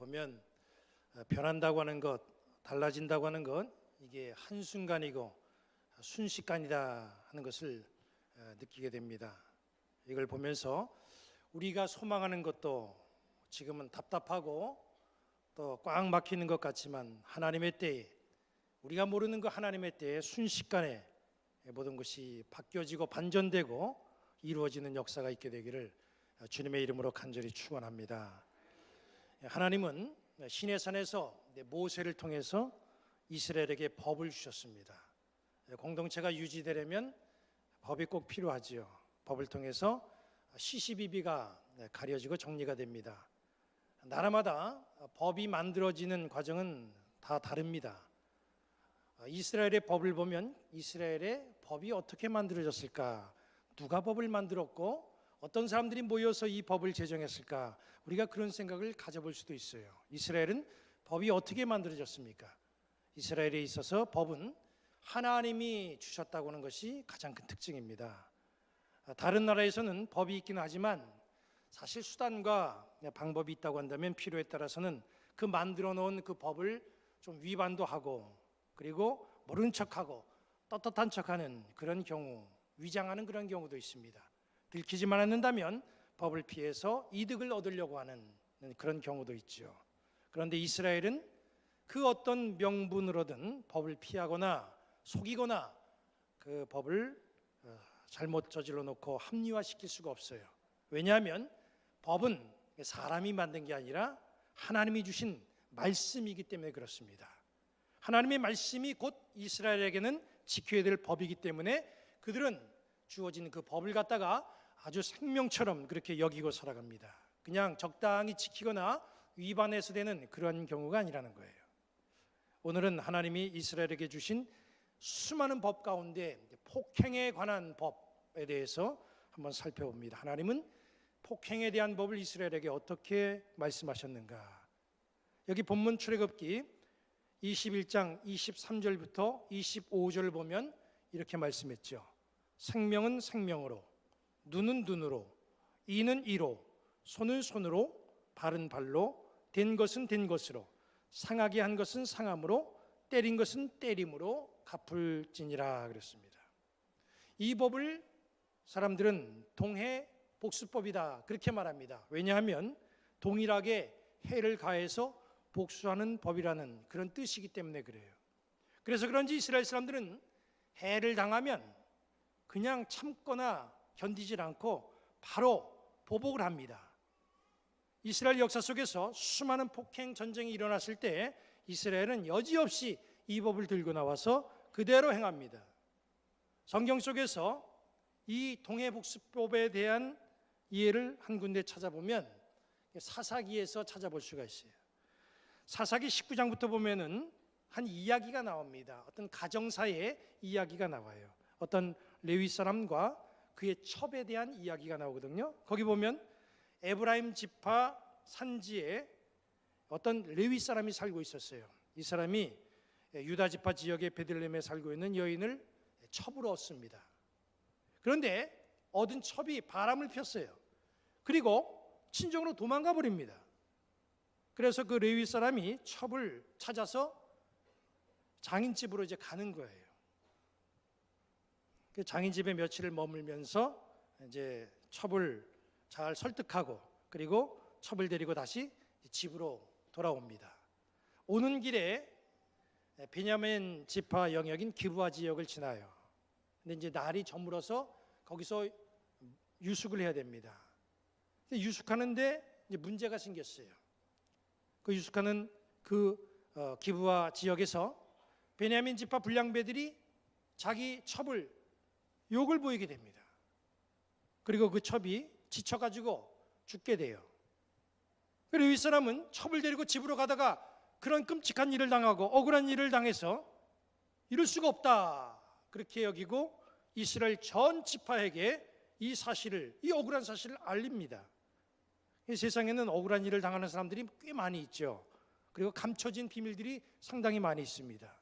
보면 변한다고 하는 것, 달라진다고 하는 것, 이게 한순간이고 순식간이다 하는 것을 느끼게 됩니다. 이걸 보면서 우리가 소망하는 것도 지금은 답답하고 또 꽉 막히는 것 같지만 하나님의 때에, 우리가 모르는 그 하나님의 때에 순식간에 모든 것이 바뀌어지고 반전되고 이루어지는 역사가 있게 되기를 주님의 이름으로 간절히 축원합니다. 하나님은 시내산에서 모세를 통해서 이스라엘에게 법을 주셨습니다. 공동체가 유지되려면 법이 꼭 필요하지요. 법을 통해서 시시비비가 가려지고 정리가 됩니다. 나라마다 법이 만들어지는 과정은 다 다릅니다. 이스라엘의 법을 보면 이스라엘의 법이 어떻게 만들어졌을까? 누가 법을 만들었고 어떤 사람들이 모여서 이 법을 제정했을까? 우리가 그런 생각을 가져볼 수도 있어요. 이스라엘은 법이 어떻게 만들어졌습니까? 이스라엘에 있어서 법은 하나님이 주셨다고 하는 것이 가장 큰 특징입니다. 다른 나라에서는 법이 있긴 하지만 사실 수단과 방법이 있다고 한다면 필요에 따라서는 그 만들어 놓은 그 법을 좀 위반도 하고 그리고 모른 척하고 떳떳한 척하는 그런 경우, 위장하는 그런 경우도 있습니다. 들키지만 않는다면 법을 피해서 이득을 얻으려고 하는 그런 경우도 있죠. 그런데 이스라엘은 그 어떤 명분으로든 법을 피하거나 속이거나 그 법을 잘못 저질러 놓고 합리화시킬 수가 없어요. 왜냐하면 법은 사람이 만든 게 아니라 하나님이 주신 말씀이기 때문에 그렇습니다. 하나님의 말씀이 곧 이스라엘에게는 지켜야 될 법이기 때문에 그들은 주어진 그 법을 갖다가 아주 생명처럼 그렇게 여기고 살아갑니다. 그냥 적당히 지키거나 위반해서 되는 그런 경우가 아니라는 거예요. 오늘은 하나님이 이스라엘에게 주신 수많은 법 가운데 폭행에 관한 법에 대해서 한번 살펴봅니다. 하나님은 폭행에 대한 법을 이스라엘에게 어떻게 말씀하셨는가? 여기 본문 출애굽기 21장 23절부터 25절을 보면 이렇게 말씀했죠. 생명은 생명으로, 눈은 눈으로, 이는 이로, 손은 손으로, 발은 발로, 된 것은 된 것으로, 상하게 한 것은 상함으로, 때린 것은 때림으로 갚을지니라 그랬습니다. 이 법을 사람들은 동해 복수법이다 그렇게 말합니다. 왜냐하면 동일하게 해를 가해서 복수하는 법이라는 그런 뜻이기 때문에 그래요. 그래서 그런지 이스라엘 사람들은 해를 당하면 그냥 참거나 견디질 않고 바로 보복을 합니다. 이스라엘 역사 속에서 수많은 폭행 전쟁이 일어났을 때 이스라엘은 여지없이 이 법을 들고 나와서 그대로 행합니다. 성경 속에서 이 동해복수법에 대한 이해를 한 군데 찾아보면 사사기에서 찾아볼 수가 있어요. 사사기 19장부터 보면은 한 이야기가 나옵니다. 어떤 가정사의 이야기가 나와요. 어떤 레위 사람과 그의 첩에 대한 이야기가 나오거든요. 거기 보면 에브라임 지파 산지에 어떤 레위 사람이 살고 있었어요. 이 사람이 유다 지파 지역의 베들레헴에 살고 있는 여인을 첩으로 얻습니다. 그런데 얻은 첩이 바람을 폈어요. 그리고 친정으로 도망가 버립니다. 그래서 그 레위 사람이 첩을 찾아서 장인집으로 이제 가는 거예요. 그 장인집에 며칠을 머물면서 이제 첩을 잘 설득하고 그리고 첩을 데리고 다시 집으로 돌아옵니다. 오는 길에 베냐민 지파 영역인 기브아 지역을 지나요. 근데 이제 날이 저물어서 거기서 유숙을 해야 됩니다. 유숙하는데 이제 문제가 생겼어요. 그 유숙하는 그 기브아 지역에서 베냐민 지파 불량배들이 자기 첩을 욕을 보이게 됩니다. 그리고 그 첩이 지쳐가지고 죽게 돼요. 그리고 이 사람은 첩을 데리고 집으로 가다가 그런 끔찍한 일을 당하고 억울한 일을 당해서 이럴 수가 없다 그렇게 여기고 이스라엘 전 지파에게 이 사실을, 이 억울한 사실을 알립니다. 이 세상에는 억울한 일을 당하는 사람들이 꽤 많이 있죠. 그리고 감춰진 비밀들이 상당히 많이 있습니다.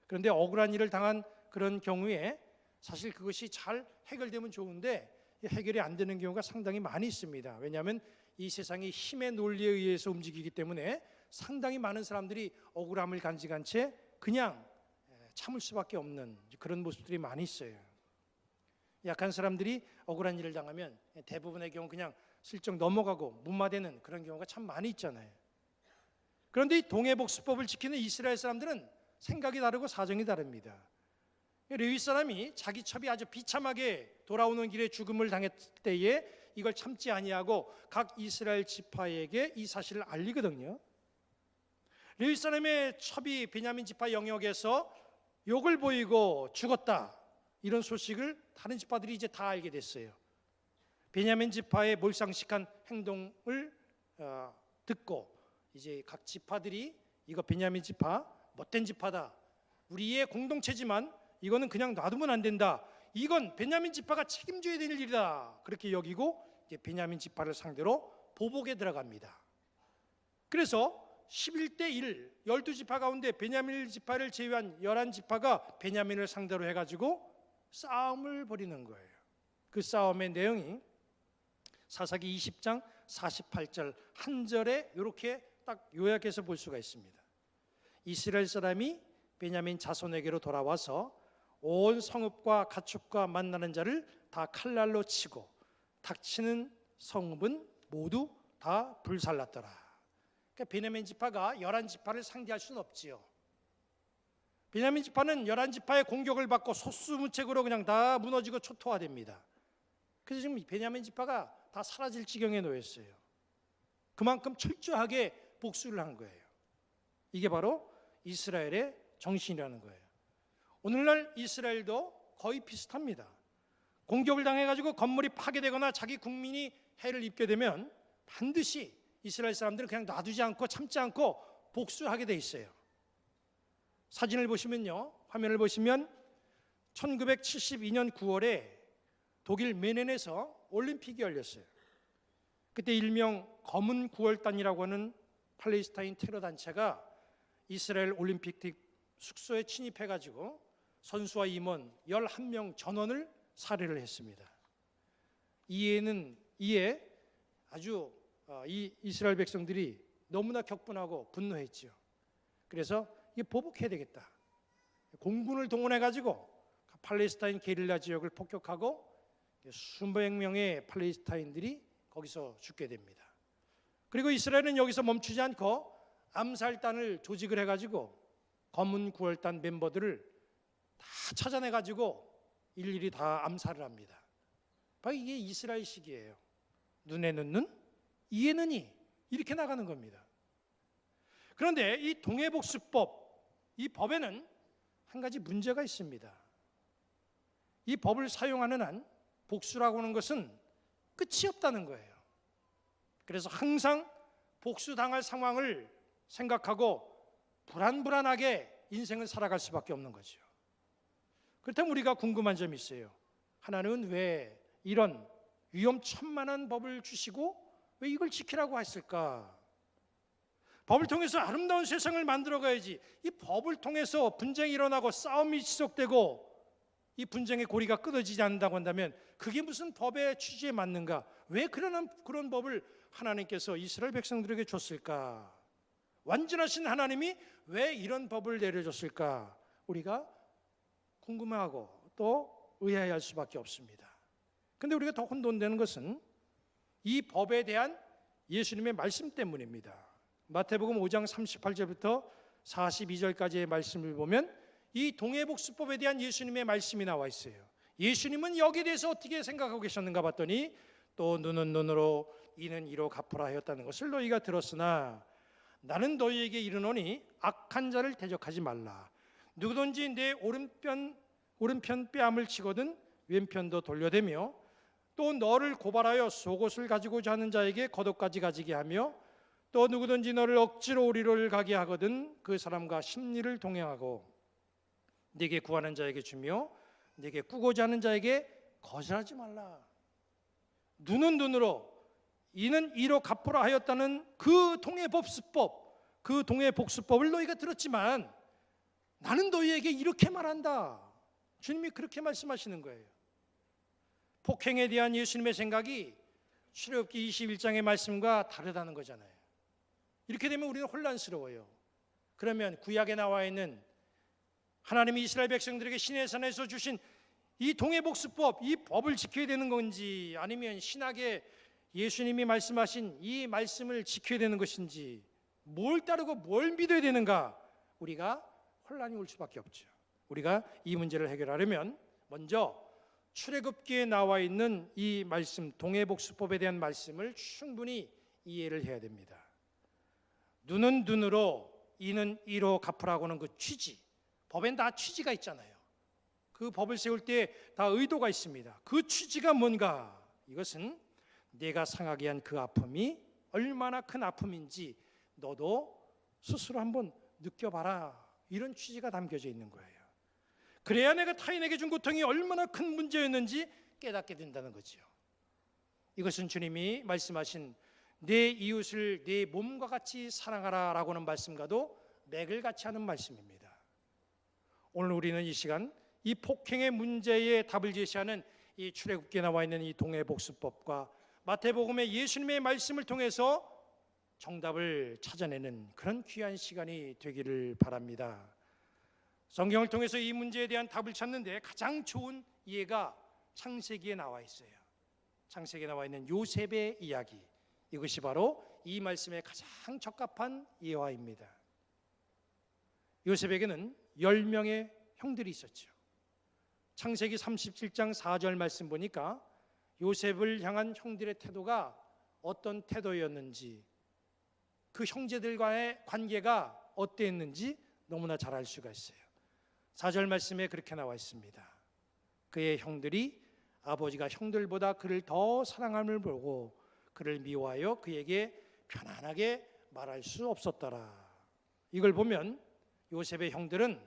그런데 억울한 일을 당한 그런 경우에 사실 그것이 잘 해결되면 좋은데 해결이 안 되는 경우가 상당히 많이 있습니다. 왜냐하면 이 세상이 힘의 논리에 의해서 움직이기 때문에 상당히 많은 사람들이 억울함을 간직한 채 그냥 참을 수밖에 없는 그런 모습들이 많이 있어요. 약한 사람들이 억울한 일을 당하면 대부분의 경우 그냥 슬쩍 넘어가고 무마되는 그런 경우가 참 많이 있잖아요. 그런데 이 동해복수법을 지키는 이스라엘 사람들은 생각이 다르고 사정이 다릅니다. 레위 사람이 자기 첩이 아주 비참하게 돌아오는 길에 죽음을 당했을 때에 이걸 참지 아니하고 각 이스라엘 지파에게 이 사실을 알리거든요. 레위 사람의 첩이 베냐민 지파 영역에서 욕을 보이고 죽었다, 이런 소식을 다른 지파들이 이제 다 알게 됐어요. 베냐민 지파의 몰상식한 행동을 듣고 이제 각 지파들이 이거 베냐민 지파 못된 지파다, 우리의 공동체지만 이거는 그냥 놔두면 안 된다, 이건 베냐민 지파가 책임져야 될 일이다, 그렇게 여기고 이제 베냐민 지파를 상대로 보복에 들어갑니다. 그래서 11대 1, 12지파 가운데 베냐민 지파를 제외한 11지파가 베냐민을 상대로 해가지고 싸움을 벌이는 거예요. 그 싸움의 내용이 사사기 20장 48절 한 절에 이렇게 딱 요약해서 볼 수가 있습니다. 이스라엘 사람이 베냐민 자손에게로 돌아와서 온 성읍과 가축과 만나는 자를 다 칼날로 치고 닥치는 성읍은 모두 다 불살랐더라. 그러니까 베냐민 지파가 11지파를 상대할 수는 없지요. 베냐민 지파는 11지파의 공격을 받고 속수무책으로 그냥 다 무너지고 초토화됩니다. 그래서 지금 베냐민 지파가 다 사라질 지경에 놓였어요. 그만큼 철저하게 복수를 한 거예요. 이게 바로 이스라엘의 정신이라는 거예요. 오늘날 이스라엘도 거의 비슷합니다. 공격을 당해가지고 건물이 파괴되거나 자기 국민이 해를 입게 되면 반드시 이스라엘 사람들은 그냥 놔두지 않고 참지 않고 복수하게 돼 있어요. 사진을 보시면요, 화면을 보시면 1972년 9월에 독일 메넨에서 올림픽이 열렸어요. 그때 일명 검은 9월단이라고 하는 팔레스타인 테러 단체가 이스라엘 올림픽 숙소에 침입해가지고 선수와 임원 11명 전원을 살해를 했습니다. 이에 아주 이 이스라엘 백성들이 너무나 격분하고 분노했죠. 그래서 이게 보복해야 되겠다. 공군을 동원해가지고 팔레스타인 게릴라 지역을 폭격하고 수백 명의 팔레스타인들이 거기서 죽게 됩니다. 그리고 이스라엘은 여기서 멈추지 않고 암살단을 조직을 해가지고 검은 9월단 멤버들을 다 찾아내가지고 일일이 다 암살을 합니다. 바로 이게 이스라엘식이에요. 눈에는 눈, 이에는 이, 이렇게 나가는 겁니다. 그런데 이 동해복수법, 이 법에는 한 가지 문제가 있습니다. 이 법을 사용하는 한 복수라고 하는 것은 끝이 없다는 거예요. 그래서 항상 복수당할 상황을 생각하고 불안불안하게 인생을 살아갈 수밖에 없는 거죠. 그렇다면 우리가 궁금한 점이 있어요. 하나님은 왜 이런 위험천만한 법을 주시고 왜 이걸 지키라고 했을까? 법을 통해서 아름다운 세상을 만들어가야지, 이 법을 통해서 분쟁이 일어나고 싸움이 지속되고 이 분쟁의 고리가 끊어지지 않는다고 한다면 그게 무슨 법의 취지에 맞는가? 왜 그런 법을 하나님께서 이스라엘 백성들에게 줬을까? 완전하신 하나님이 왜 이런 법을 내려줬을까? 우리가 궁금해하고 또 의아해할 수밖에 없습니다. 그런데 우리가 더 혼돈되는 것은 이 법에 대한 예수님의 말씀 때문입니다. 마태복음 5장 38절부터 42절까지의 말씀을 보면 이 동해복수법에 대한 예수님의 말씀이 나와 있어요. 예수님은 여기에 대해서 어떻게 생각하고 계셨는가 봤더니 또 눈은 눈으로 이는 이로 갚으라 하였다는 것을 너희가 들었으나 나는 너희에게 이르노니 악한 자를 대적하지 말라. 누구든지 내 오른편 뺨을 치거든 왼편도 돌려대며 또 너를 고발하여 속옷을 가지고자 하는 자에게 겉옷까지 가지게 하며 또 누구든지 너를 억지로 오리를 가게 하거든 그 사람과 심리를 동행하고 네게 구하는 자에게 주며 네게 꾸고자 하는 자에게 거절하지 말라. 눈은 눈으로 이는 이로 갚으라 하였다는 그 동해복수법, 그 동해복수법을 너희가 들었지만 나는 너희에게 이렇게 말한다. 주님이 그렇게 말씀하시는 거예요. 폭행에 대한 예수님의 생각이 출애굽기 21장의 말씀과 다르다는 거잖아요. 이렇게 되면 우리는 혼란스러워요. 그러면 구약에 나와 있는 하나님이 이스라엘 백성들에게 시내산에서 주신 이 동해복수법, 이 법을 지켜야 되는 건지, 아니면 신학에 예수님이 말씀하신 이 말씀을 지켜야 되는 것인지, 뭘 따르고 뭘 믿어야 되는가, 우리가 혼란이 올 수밖에 없죠. 우리가 이 문제를 해결하려면 먼저 출애굽기에 나와 있는 이 말씀, 동해복수법에 대한 말씀을 충분히 이해를 해야 됩니다. 눈은 눈으로, 이는 이로 갚으라고 하는 그 취지, 법엔 다 취지가 있잖아요. 그 법을 세울 때 다 의도가 있습니다. 그 취지가 뭔가? 이것은 내가 상하게 한 그 아픔이 얼마나 큰 아픔인지 너도 스스로 한번 느껴봐라, 이런 취지가 담겨져 있는 거예요. 그래야 내가 타인에게 준 고통이 얼마나 큰 문제였는지 깨닫게 된다는 거죠. 이것은 주님이 말씀하신 내 이웃을 내 몸과 같이 사랑하라 라고 하는 말씀과도 맥을 같이 하는 말씀입니다. 오늘 우리는 이 시간 이 폭행의 문제에 답을 제시하는 이 출애굽기에 나와 있는 이 동해복수법과 마태복음의 예수님의 말씀을 통해서 정답을 찾아내는 그런 귀한 시간이 되기를 바랍니다. 성경을 통해서 이 문제에 대한 답을 찾는데 가장 좋은 이해가 창세기에 나와 있어요. 창세기에 나와 있는 요셉의 이야기, 이것이 바로 이 말씀에 가장 적합한 예화입니다. 요셉에게는 10명의 형들이 있었죠. 창세기 37장 4절 말씀 보니까 요셉을 향한 형들의 태도가 어떤 태도였는지, 그 형제들과의 관계가 어땠는지 너무나 잘 알 수가 있어요. 4절 말씀에 그렇게 나와 있습니다. 그의 형들이 아버지가 형들보다 그를 더 사랑함을 보고 그를 미워하여 그에게 편안하게 말할 수 없었더라. 이걸 보면 요셉의 형들은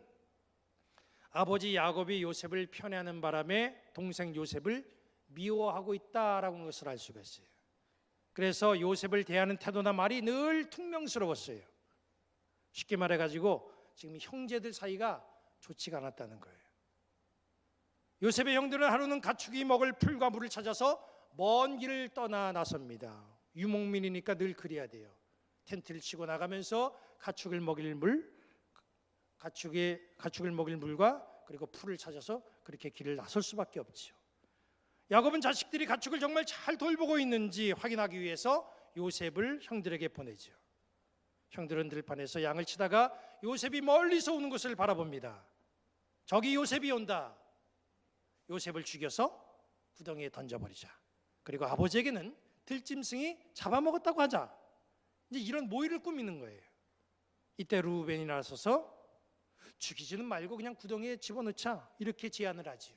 아버지 야곱이 요셉을 편애하는 바람에 동생 요셉을 미워하고 있다라고 하는 것을 알 수가 있어요. 그래서 요셉을 대하는 태도나 말이 늘 퉁명스러웠어요. 쉽게 말해가지고 지금 형제들 사이가 좋지가 않았다는 거예요. 요셉의 형들은 하루는 가축이 먹을 풀과 물을 찾아서 먼 길을 떠나 나섭니다. 유목민이니까 늘 그래야 돼요. 텐트를 치고 나가면서 가축을 먹일 물과 그리고 풀을 찾아서 그렇게 길을 나설 수밖에 없죠. 야곱은 자식들이 가축을 정말 잘 돌보고 있는지 확인하기 위해서 요셉을 형들에게 보내죠. 형들은 들판에서 양을 치다가 요셉이 멀리서 오는 것을 바라봅니다. 저기 요셉이 온다. 요셉을 죽여서 구덩이에 던져버리자. 그리고 아버지에게는 들짐승이 잡아먹었다고 하자. 이제 이런 모의를 꾸미는 거예요. 이때 루벤이 나서서 죽이지는 말고 그냥 구덩이에 집어넣자, 이렇게 제안을 하지요.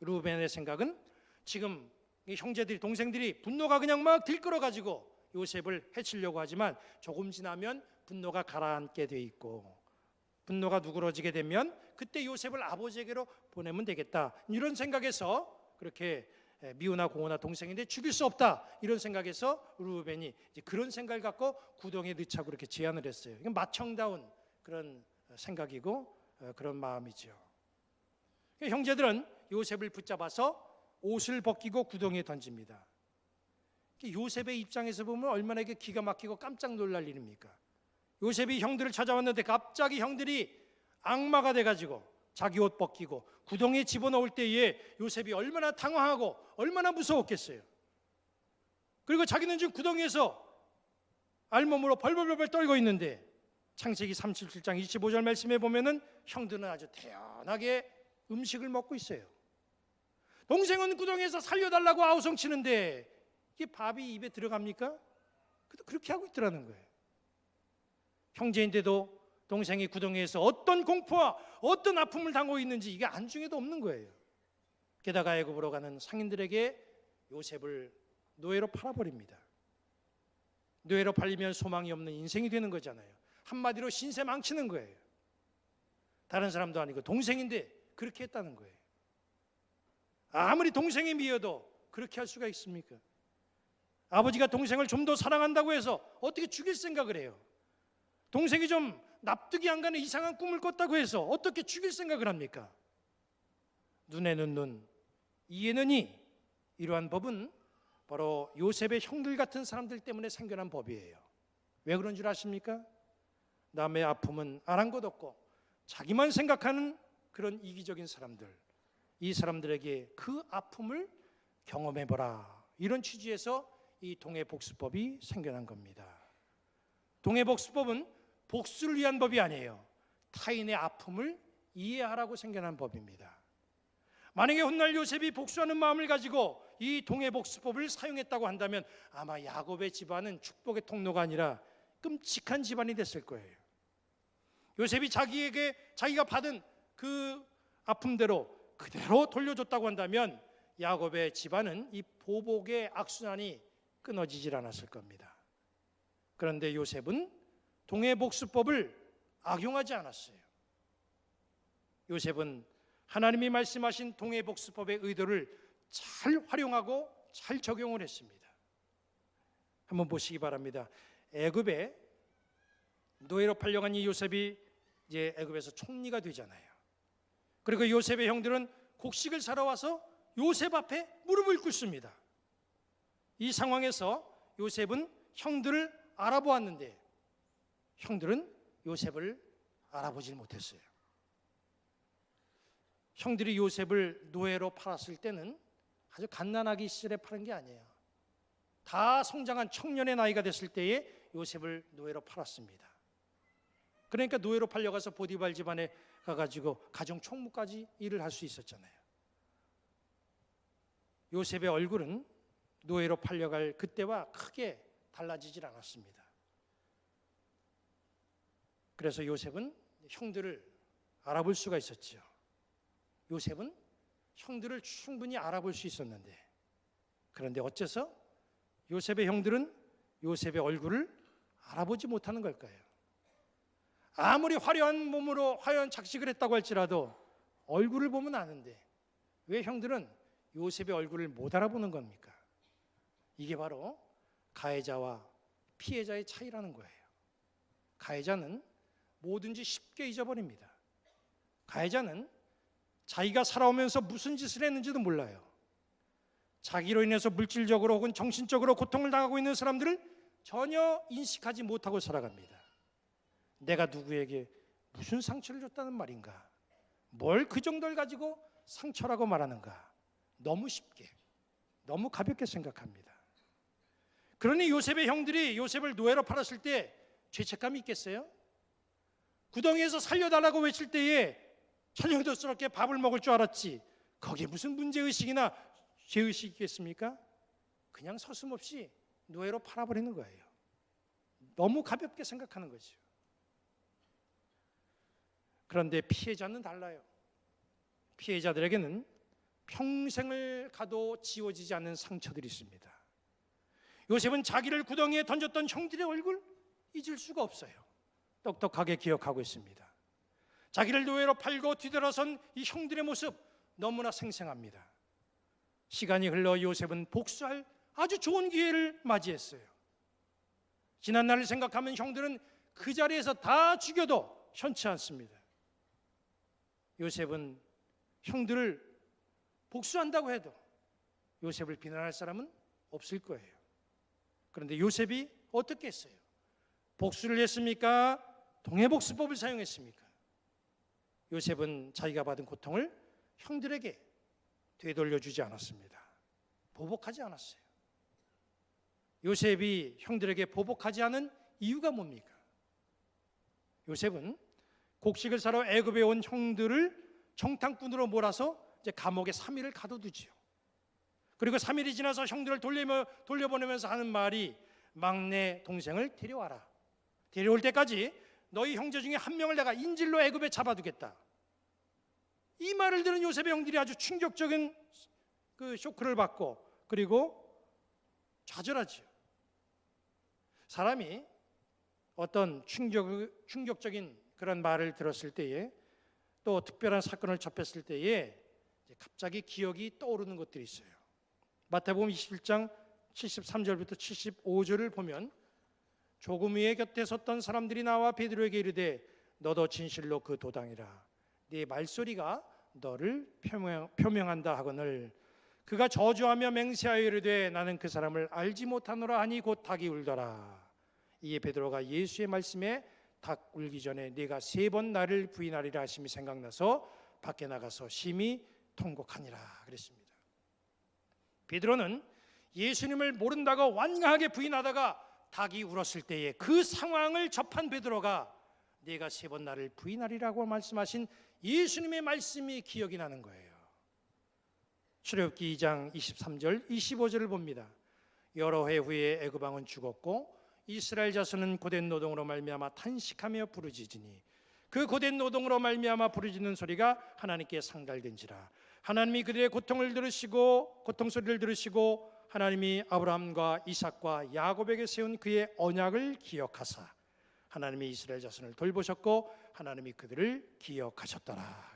루벤의 생각은 지금 이 형제들이, 동생들이 분노가 그냥 막 들끓어가지고 요셉을 해치려고 하지만 조금 지나면 분노가 가라앉게 돼 있고, 분노가 누그러지게 되면 그때 요셉을 아버지에게로 보내면 되겠다, 이런 생각에서 그렇게 미우나 고우나 동생인데 죽일 수 없다, 이런 생각에서 루벤이 이제 그런 생각을 갖고 구덩이에 넣자고 그렇게 제안을 했어요. 이건 마청다운 그런 생각이고 그런 마음이죠. 형제들은 요셉을 붙잡아서 옷을 벗기고 구덩이에 던집니다. 요셉의 입장에서 보면 얼마나 이게 기가 막히고 깜짝 놀랄 일입니까? 요셉이 형들을 찾아왔는데 갑자기 형들이 악마가 돼가지고 자기 옷 벗기고 구덩이에 집어넣을 때에 요셉이 얼마나 당황하고 얼마나 무서웠겠어요. 그리고 자기는 지금 구덩이에서 알몸으로 벌벌벌 떨고 있는데 창세기 37장 25절 말씀에 보면은 형들은 아주 태연하게 음식을 먹고 있어요. 동생은 구덩이에서 살려달라고 아우성치는데 이게 밥이 입에 들어갑니까? 그렇게 하고 있더라는 거예요. 형제인데도 동생이 구덩이에서 어떤 공포와 어떤 아픔을 당하고 있는지 이게 안중에도 없는 거예요. 게다가 애굽으로 가는 상인들에게 요셉을 노예로 팔아버립니다. 노예로 팔리면 소망이 없는 인생이 되는 거잖아요. 한마디로 신세 망치는 거예요. 다른 사람도 아니고 동생인데 그렇게 했다는 거예요. 아무리 동생이 미워도 그렇게 할 수가 있습니까? 아버지가 동생을 좀 더 사랑한다고 해서 어떻게 죽일 생각을 해요? 동생이 좀 납득이 안 가는 이상한 꿈을 꿨다고 해서 어떻게 죽일 생각을 합니까? 눈에는 눈, 이에는 이, 이러한 법은 바로 요셉의 형들 같은 사람들 때문에 생겨난 법이에요. 왜 그런 줄 아십니까? 남의 아픔은 아랑곳없고 자기만 생각하는 그런 이기적인 사람들, 이 사람들에게 그 아픔을 경험해보라, 이런 취지에서 이 동해복수법이 생겨난 겁니다. 동해복수법은 복수를 위한 법이 아니에요. 타인의 아픔을 이해하라고 생겨난 법입니다. 만약에 훗날 요셉이 복수하는 마음을 가지고 이 동해복수법을 사용했다고 한다면 아마 야곱의 집안은 축복의 통로가 아니라 끔찍한 집안이 됐을 거예요. 요셉이 자기가 받은 그 아픔대로 그대로 돌려줬다고 한다면 야곱의 집안은 이 보복의 악순환이 끊어지질 않았을 겁니다. 그런데 요셉은 동해복수법을 악용하지 않았어요. 요셉은 하나님이 말씀하신 동해복수법의 의도를 잘 활용하고 잘 적용을 했습니다. 한번 보시기 바랍니다. 애굽에 노예로 팔려간 이 요셉이 이제 애굽에서 총리가 되잖아요. 그리고 요셉의 형들은 곡식을 사러 와서 요셉 앞에 무릎을 꿇습니다. 이 상황에서 요셉은 형들을 알아보았는데 형들은 요셉을 알아보질 못했어요. 형들이 요셉을 노예로 팔았을 때는 아주 갓난아기 시절에 파는 게 아니에요. 다 성장한 청년의 나이가 됐을 때에 요셉을 노예로 팔았습니다. 그러니까 노예로 팔려가서 보디발 집안에 가가지고 가정 총무까지 일을 할 수 있었잖아요. 요셉의 얼굴은 노예로 팔려갈 그때와 크게 달라지질 않았습니다. 그래서 요셉은 형들을 알아볼 수가 있었죠. 요셉은 형들을 충분히 알아볼 수 있었는데, 그런데 어째서 요셉의 형들은 요셉의 얼굴을 알아보지 못하는 걸까요? 아무리 화려한 몸으로 화려한 착식을 했다고 할지라도 얼굴을 보면 아는데 왜 형들은 요셉의 얼굴을 못 알아보는 겁니까? 이게 바로 가해자와 피해자의 차이라는 거예요. 가해자는 뭐든지 쉽게 잊어버립니다. 가해자는 자기가 살아오면서 무슨 짓을 했는지도 몰라요. 자기로 인해서 물질적으로 혹은 정신적으로 고통을 당하고 있는 사람들을 전혀 인식하지 못하고 살아갑니다. 내가 누구에게 무슨 상처를 줬다는 말인가? 뭘 그 정도를 가지고 상처라고 말하는가? 너무 쉽게, 너무 가볍게 생각합니다. 그러니 요셉의 형들이 요셉을 노예로 팔았을 때 죄책감이 있겠어요? 구덩이에서 살려달라고 외칠 때에 천연덕스럽게 밥을 먹을 줄 알았지 거기에 무슨 문제의식이나 죄의식이 있겠습니까? 그냥 서슴없이 노예로 팔아버리는 거예요. 너무 가볍게 생각하는 거죠. 그런데 피해자는 달라요. 피해자들에게는 평생을 가도 지워지지 않는 상처들이 있습니다. 요셉은 자기를 구덩이에 던졌던 형들의 얼굴 잊을 수가 없어요. 똑똑하게 기억하고 있습니다. 자기를 노예로 팔고 뒤돌아선 이 형들의 모습 너무나 생생합니다. 시간이 흘러 요셉은 복수할 아주 좋은 기회를 맞이했어요. 지난 날을 생각하면 형들은 그 자리에서 다 죽여도 현치 않습니다. 요셉은 형들을 복수한다고 해도 요셉을 비난할 사람은 없을 거예요. 그런데 요셉이 어떻게 했어요? 복수를 했습니까? 동해복수법을 사용했습니까? 요셉은 자기가 받은 고통을 형들에게 되돌려주지 않았습니다. 보복하지 않았어요. 요셉이 형들에게 보복하지 않은 이유가 뭡니까? 요셉은 곡식을 사러 애굽에 온 형들을 정탐꾼으로 몰아서 이제 감옥에 3일을 가둬두지요. 그리고 3일이 지나서 형들을 돌려보내면서 하는 말이 막내 동생을 데려와라. 데려올 때까지 너희 형제 중에 한 명을 내가 인질로 애굽에 잡아두겠다. 이 말을 들은 요셉의 형들이 아주 충격적인 그 쇼크를 받고 그리고 좌절하지요. 사람이 어떤 충격적인 그런 말을 들었을 때에 또 특별한 사건을 접했을 때에 갑자기 기억이 떠오르는 것들이 있어요. 마태복음 21장 73절부터 75절을 보면 조금 위에 곁에 섰던 사람들이 나와 베드로에게 이르되 너도 진실로 그 도당이라 네 말소리가 너를 표명한다 하거늘 그가 저주하며 맹세하여 이르되 나는 그 사람을 알지 못하노라 하니 곧 닭이 울더라. 이에 베드로가 예수의 말씀에 닭 울기 전에 네가 3번 나를 부인하리라 하심이 생각나서 밖에 나가서 심히 통곡하니라 그랬습니다. 베드로는 예수님을 모른다고 완강하게 부인하다가 닭이 울었을 때에 그 상황을 접한 베드로가 네가 3번 나를 부인하리라고 말씀하신 예수님의 말씀이 기억이 나는 거예요. 출애굽기 2장 23절 25절을 봅니다. 여러 해 후에 애굽 왕은 죽었고 이스라엘 자손은 고된 노동으로 말미암아 탄식하며 부르짖으니 그 고된 노동으로 말미암아 부르짖는 소리가 하나님께 상달된지라. 하나님이 그들의 고통을 들으시고 고통 소리를 들으시고 하나님이 아브라함과 이삭과 야곱에게 세운 그의 언약을 기억하사 하나님이 이스라엘 자손을 돌보셨고 하나님이 그들을 기억하셨더라.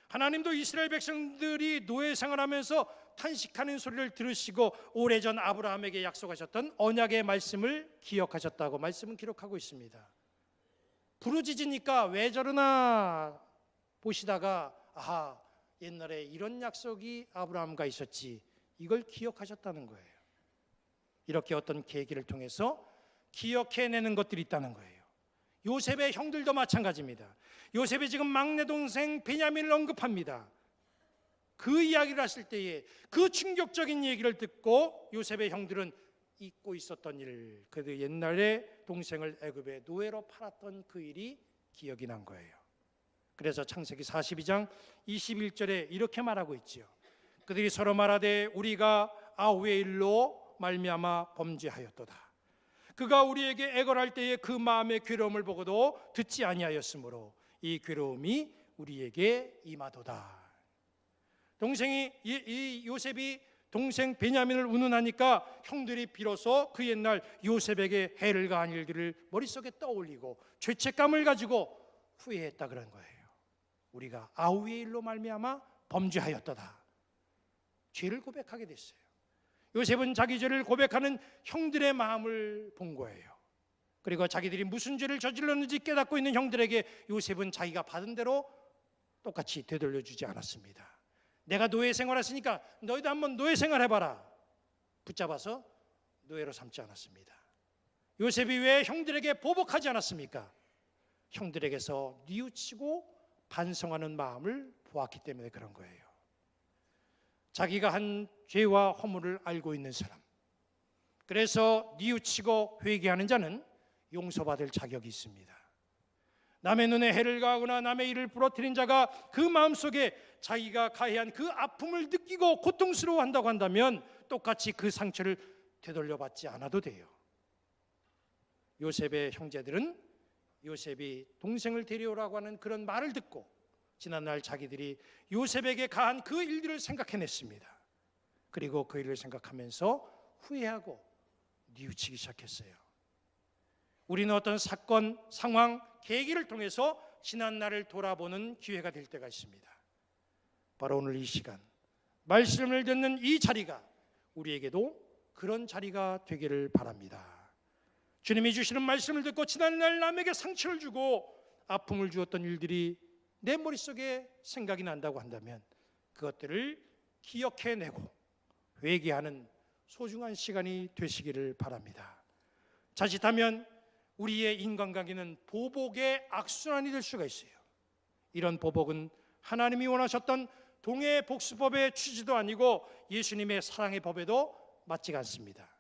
하나님도 이스라엘 백성들이 노예 생활하면서 탄식하는 소리를 들으시고 오래전 아브라함에게 약속하셨던 언약의 말씀을 기억하셨다고 말씀은 기록하고 있습니다. 부르짖으니까 왜 저러나 보시다가 아하, 옛날에 이런 약속이 아브라함과 있었지, 이걸 기억하셨다는 거예요. 이렇게 어떤 계기를 통해서 기억해내는 것들이 있다는 거예요. 요셉의 형들도 마찬가지입니다. 요셉이 지금 막내 동생 베냐민을 언급합니다. 그 이야기를 했을 때에 그 충격적인 얘기를 듣고 요셉의 형들은 잊고 있었던 일, 그들 옛날에 동생을 애굽의 노예로 팔았던 그 일이 기억이 난 거예요. 그래서 창세기 42장 21절에 이렇게 말하고 있지요. 그들이 서로 말하되 우리가 아우의 일로 말미암아 범죄하였도다. 그가 우리에게 애걸할 때에 그 마음의 괴로움을 보고도 듣지 아니하였으므로 이 괴로움이 우리에게 임하도다. 동생이 이 요셉이 동생 베냐민을 운운하니까 형들이 비로소 그 옛날 요셉에게 해를 가한 일들을 머릿속에 떠올리고 죄책감을 가지고 후회했다 그런 거예요. 우리가 아우의 일로 말미암아 범죄하였도다. 죄를 고백하게 됐어요. 요셉은 자기 죄를 고백하는 형들의 마음을 본 거예요. 그리고 자기들이 무슨 죄를 저질렀는지 깨닫고 있는 형들에게 요셉은 자기가 받은 대로 똑같이 되돌려주지 않았습니다. 내가 노예 생활했으니까 너희도 한번 노예 생활해봐라. 붙잡아서 노예로 삼지 않았습니다. 요셉이 왜 형들에게 보복하지 않았습니까? 형들에게서 뉘우치고 반성하는 마음을 보았기 때문에 그런 거예요. 자기가 한 죄와 허물을 알고 있는 사람, 그래서 뉘우치고 회개하는 자는 용서받을 자격이 있습니다. 남의 눈에 해를 가하거나 남의 일을 부러뜨린 자가 그 마음속에 자기가 가해한 그 아픔을 느끼고 고통스러워한다고 한다면 똑같이 그 상처를 되돌려받지 않아도 돼요. 요셉의 형제들은 요셉이 동생을 데려오라고 하는 그런 말을 듣고 지난날 자기들이 요셉에게 가한 그 일들을 생각해냈습니다. 그리고 그 일을 생각하면서 후회하고 뉘우치기 시작했어요. 우리는 어떤 사건, 상황, 계기를 통해서 지난날을 돌아보는 기회가 될 때가 있습니다. 바로 오늘 이 시간 말씀을 듣는 이 자리가 우리에게도 그런 자리가 되기를 바랍니다. 주님이 주시는 말씀을 듣고 지난날 남에게 상처를 주고 아픔을 주었던 일들이 내 머릿속에 생각이 난다고 한다면 그것들을 기억해내고 회개하는 소중한 시간이 되시기를 바랍니다. 자칫하면 우리의 인간관계는 보복의 악순환이 될 수가 있어요. 이런 보복은 하나님이 원하셨던 동해 복수법의 취지도 아니고 예수님의 사랑의 법에도 맞지가 않습니다.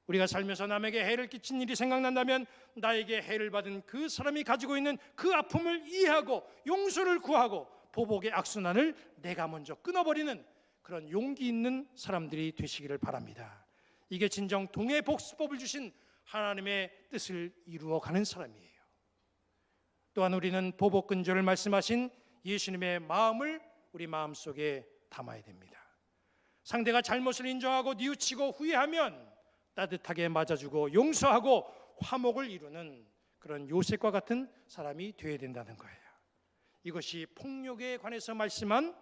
우리가 살면서 남에게 해를 끼친 일이 생각난다면 나에게 해를 받은 그 사람이 가지고 있는 그 아픔을 이해하고 용서를 구하고 보복의 악순환을 내가 먼저 끊어버리는 그런 용기 있는 사람들이 되시기를 바랍니다. 이게 진정 동해 복수법을 주신 하나님의 뜻을 이루어가는 사람이에요. 또한 우리는 보복 근절을 말씀하신 예수님의 마음을 우리 마음속에 담아야 됩니다. 상대가 잘못을 인정하고 뉘우치고 후회하면 따뜻하게 맞아주고 용서하고 화목을 이루는 그런 요셉과 같은 사람이 되어야 된다는 거예요. 이것이 폭력에 관해서 말씀한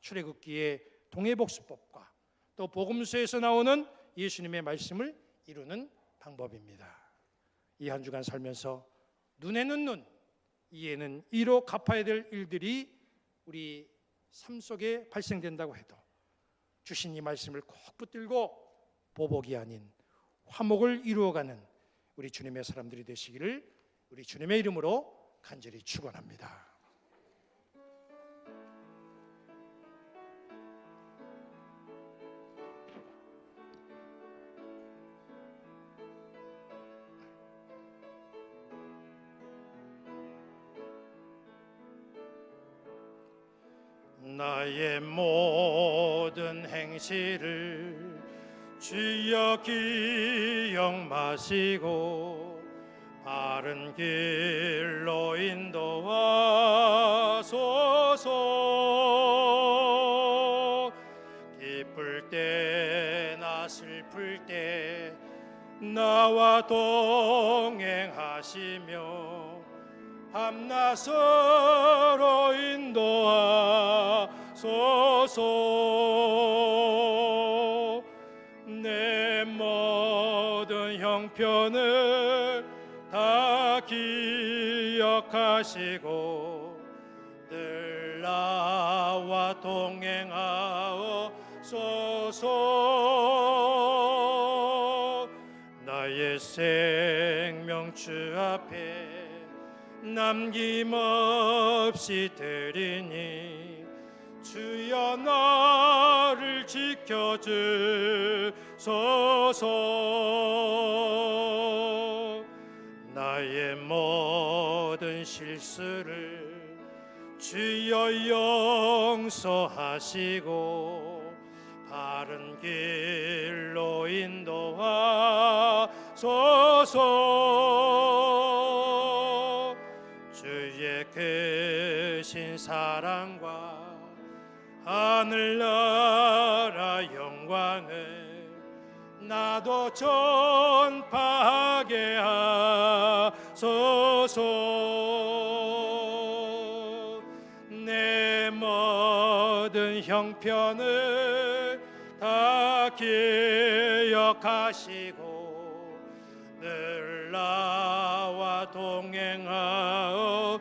출애굽기의 동해복수법과 또 복음서에서 나오는 예수님의 말씀을 이루는 방법입니다. 이 한 주간 살면서 눈에는 눈, 이에는 이로 갚아야 될 일들이 우리 삶 속에 발생된다고 해도 주신 이 말씀을 꼭 붙들고 보복이 아닌 화목을 이루어가는 우리 주님의 사람들이 되시기를 우리 주님의 이름으로 간절히 축원합니다. 나의 모든 행실을 주여 기억 마시고 바른 길로 인도하소서. 기쁠 때나 슬플 때 나와 동행하시며 밤낮 서로 인도하소서. 내 모든 형편을 다 기억하시고 늘 나와 동행하옵소서. 나의 생명 주 앞에 남김없이 드리니 주여 나를 지켜주소서. 나의 모든 실수를 주여 용서하시고 바른 길로 인도하소서. 주의 크신 사랑과 하늘나라 영광을 나도 전파하게 하소서. 내 모든 형편을 다 기억하시고 늘 나와 동행하옵소서.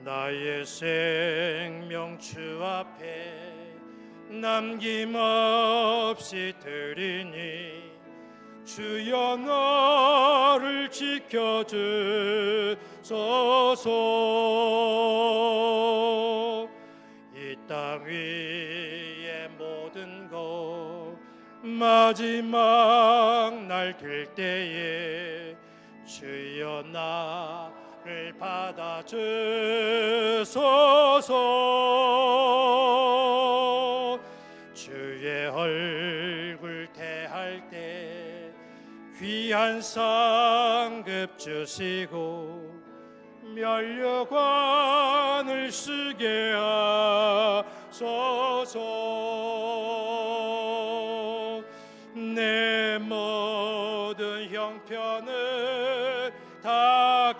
나의 생명 주 앞에 남김없이 드리니 주여 나를 지켜주소서. 이 땅 위의 모든 것 마지막 날 될 때에 주여 나를 받아주소서. 주의 얼굴 대할 때 귀한 상급 주시고 면류관을 쓰게 하소서. 내 모든 형편을 다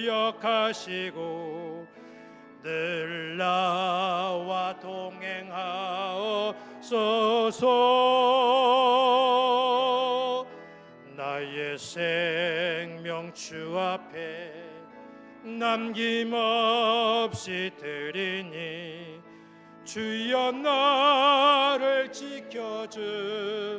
기억하시고 늘 나와 동행하옵소서. 나의 생명 주 앞에 남김없이 드리니 주여 나를 지켜주소서.